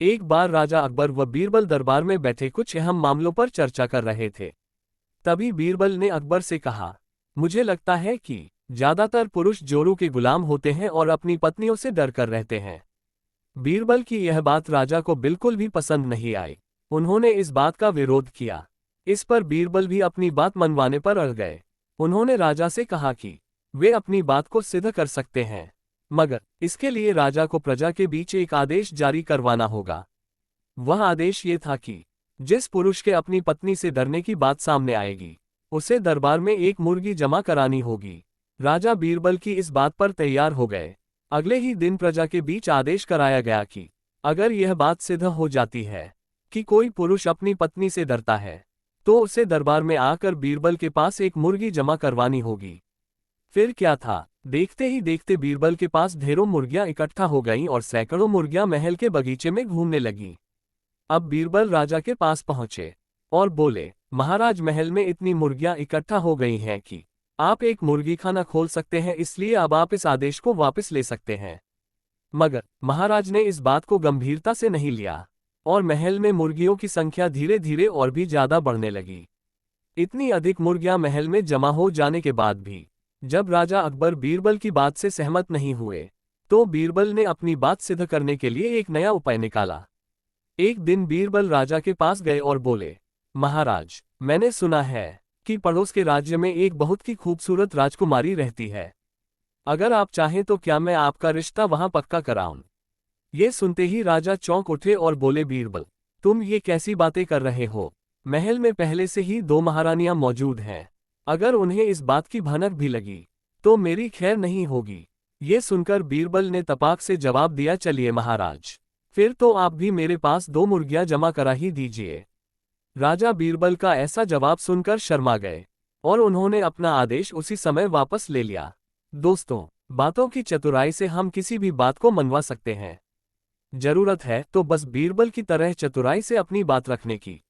एक बार राजा अकबर व बीरबल दरबार में बैठे कुछ अहम मामलों पर चर्चा कर रहे थे। तभी बीरबल ने अकबर से कहा, मुझे लगता है कि ज्यादातर पुरुष जोरू के गुलाम होते हैं और अपनी पत्नियों से डर कर रहते हैं। बीरबल की यह बात राजा को बिल्कुल भी पसंद नहीं आई। उन्होंने इस बात का विरोध किया। इस पर बीरबल भी अपनी बात मनवाने पर अड़ गए। उन्होंने राजा से कहा कि वे अपनी बात को सिद्ध कर सकते हैं, मगर इसके लिए राजा को प्रजा के बीच एक आदेश जारी करवाना होगा। वह आदेश ये था कि जिस पुरुष के अपनी पत्नी से डरने की बात सामने आएगी, उसे दरबार में एक मुर्गी जमा करानी होगी। राजा बीरबल की इस बात पर तैयार हो गए। अगले ही दिन प्रजा के बीच आदेश कराया गया कि अगर यह बात सिद्ध हो जाती है कि कोई पुरुष अपनी पत्नी से डरता है, तो उसे दरबार में आकर बीरबल के पास एक मुर्गी जमा करवानी होगी। फिर क्या था, देखते ही देखते बीरबल के पास ढेरों मुर्गियां इकट्ठा हो गईं और सैकड़ों मुर्गियां महल के बगीचे में घूमने लगीं। अब बीरबल राजा के पास पहुंचे और बोले, महाराज, महल में इतनी मुर्गियां इकट्ठा हो गई हैं कि आप एक मुर्गी खाना खोल सकते हैं, इसलिए अब आप इस आदेश को वापस ले सकते हैं। मगर महाराज ने इस बात को गंभीरता से नहीं लिया और महल में मुर्गियों की संख्या धीरे धीरे और भी ज्यादा बढ़ने लगी। इतनी अधिक मुर्गियां महल में जमा हो जाने के बाद भी जब राजा अकबर बीरबल की बात से सहमत नहीं हुए, तो बीरबल ने अपनी बात सिद्ध करने के लिए एक नया उपाय निकाला। एक दिन बीरबल राजा के पास गए और बोले, महाराज, मैंने सुना है कि पड़ोस के राज्य में एक बहुत ही खूबसूरत राजकुमारी रहती है। अगर आप चाहें तो क्या मैं आपका रिश्ता वहां पक्का कराऊं? ये सुनते ही राजा चौंक उठे और बोले, बीरबल, तुम ये कैसी बातें कर रहे हो? महल में पहले से ही 2 महारानियां मौजूद हैं। अगर उन्हें इस बात की भनक भी लगी तो मेरी खैर नहीं होगी। ये सुनकर बीरबल ने तपाक से जवाब दिया, चलिए महाराज, फिर तो आप भी मेरे पास 2 मुर्गियां जमा करा ही दीजिए। राजा बीरबल का ऐसा जवाब सुनकर शर्मा गए और उन्होंने अपना आदेश उसी समय वापस ले लिया। दोस्तों, बातों की चतुराई से हम किसी भी बात को मनवा सकते हैं। जरूरत है तो बस बीरबल की तरह चतुराई से अपनी बात रखने की।